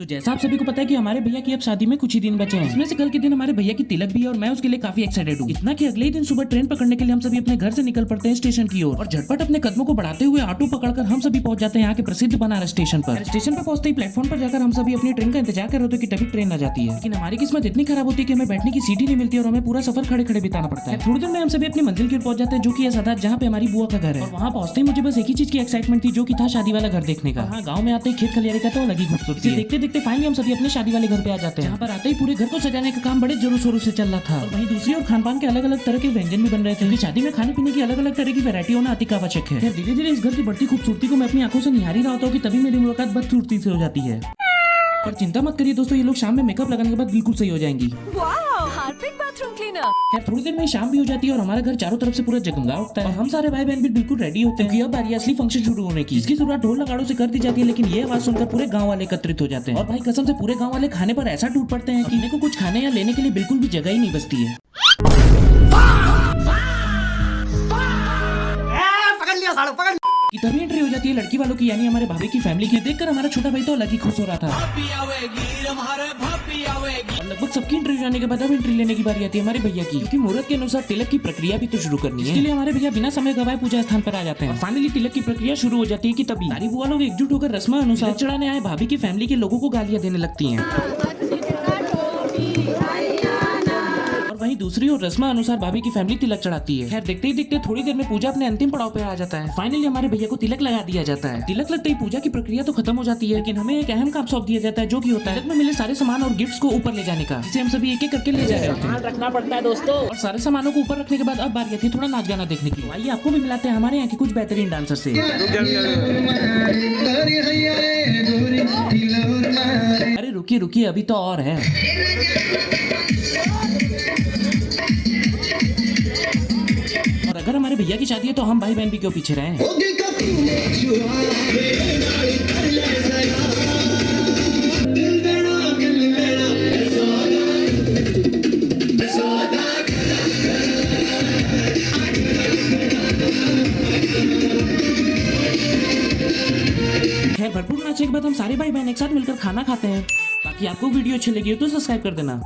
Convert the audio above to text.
तो जैसा आप सभी को पता है कि हमारे भैया की अब शादी में कुछ ही दिन बचे हैं। इसमें से कल के दिन हमारे भैया की तिलक भी है और मैं उसके लिए काफी एक्साइटेड हूँ। इतना कि अगले ही दिन सुबह ट्रेन पकड़ने के लिए हम सभी अपने घर से निकल पड़ते हैं स्टेशन की ओर और झटपट अपने कदमों को बढ़ाते हुए ऑटो पकड़कर हम सभी पहुंच जाते हैं यहाँ के प्रसिद्ध बनारस स्टेशन पर। स्टेशन पर पहुंचते ही प्लेटफॉर्म पर जाकर हम सभी अपनी ट्रेन का इंतजार कर रहे होते कि तभी ट्रेन आ जाती है, लेकिन हमारी किस्मत इतनी खराब होती है कि हमें बैठने की सीट ही नहीं मिलती और हमें पूरा सफर खड़े खड़े बिताना पड़ता है। थोड़ी देर में हम सभी अपनी मंजिल की ओर पहुंच जाते हैं जो कि है सादात, जहाँ पे हमारी बुआ का घर है। और वहाँ पहुंचते ही मुझे बस एक ही चीज की एक्साइटमेंट थी जो कि था शादी वाला घर देखने का। हाँ, गाँव में आते ही खेत खलियारे का तो अलग ही खूबसूरती। देखते देखते फाइनली हम सभी अपने शादी वाले घर पे आ जाते हैं, जहाँ पर आते ही पूरे घर को सजाने का काम बड़े जोरों शोरों से चल रहा था। और वहीं दूसरी ओर खान पान के अलग अलग तरह के व्यंजन भी बन रहे थे, क्योंकि शादी में खाने पीने की अलग अलग तरह की वैरायटी होना अति आवश्यक है। धीरे धीरे इस घर की बढ़ती खूबसूरती को मैं अपनी आंखों से निहारी रहा होता हूँ कि तभी मेरी मुलाकात बदसूरती से हो जाती है। पर चिंता मत करिए दोस्तों, ये लोग शाम में मेकअप लगाने के बाद बिल्कुल सही हो जाएंगी। Harpic bathroom cleaner. खैर थोड़ी देर में शाम भी हो जाती है और हमारा घर चारों तरफ से पूरा जगमगा उठता है और हम सारे भाई बहन भी बिल्कुल रेडी होते हैं कि अब बारी असली फंक्शन शुरू होने की। इसकी शुरुआत ढोल नगाड़ों से कर दी जाती है, लेकिन ये आवाज सुनकर पूरे गांव वाले एकत्रित हो जाते हैं और भाई कसम से पूरे गांव वाले खाने पर ऐसा टूट पड़ते हैं कि इन्हें को कुछ खाने या लेने के लिए बिल्कुल भी जगह ही नहीं बचती है। कि तभी एंट्री हो जाती है लड़की वालों की, यानी हमारे भाभी की फैमिली की। देखकर हमारा छोटा भाई तो अलग ही खुश हो रहा था। और लगभग सबकी एंट्री जाने के बाद अब एंट्री लेने की बारी आती है हमारे भैया की, क्योंकि मुहूर्त के अनुसार तिलक की प्रक्रिया भी तो शुरू करनी है। इसके लिए हमारे भैया बिना समय गवाए पूजा स्थान पर आ जाते हैं। फाइनली तिलक की प्रक्रिया शुरू हो जाती है कि तभी सारी बुआ लोग एकजुट होकर रस्म अनुसार चढ़ाने आए भाभी की फैमिली के लोगों को गालियां देने लगती हैं। वहीं दूसरी ओर रस्म अनुसार भाभी की फैमिली तिलक चढ़ाती है। खैर देखते ही देखते थोड़ी देर में पूजा अपने अंतिम पड़ाव पे आ जाता है। फाइनली हमारे भैया को तिलक लगा दिया जाता है। तिलक लगते ही पूजा की प्रक्रिया तो खत्म हो जाती है, लेकिन हमें एक अहम काम सौंप दिया जाता है जो कि होता है तिलक में मिले सारे सामान और गिफ्ट्स को ऊपर ले जाने का, जिसे हम सभी एक एक करके ले जा रहे होते हैं। रखना पड़ता है दोस्तों। और सारे सामानों को ऊपर रखने के बाद अब बारी आती है थोड़ा नाच गाना देखने की। आइए आपको भी मिलाते हैं हमारे यहाँ के कुछ बेहतरीन डांसर से। अरे रुकिए रुकिए, अभी तो और है। और अगर हमारे भैया की शादी है तो हम भाई बहन भी क्यों पीछे रहे हैं। खैर भरपूर नाचे के बाद हम सारे भाई बहन एक साथ मिलकर खाना खाते हैं। बाकी आपको वीडियो अच्छी लगी हो तो सब्सक्राइब कर देना।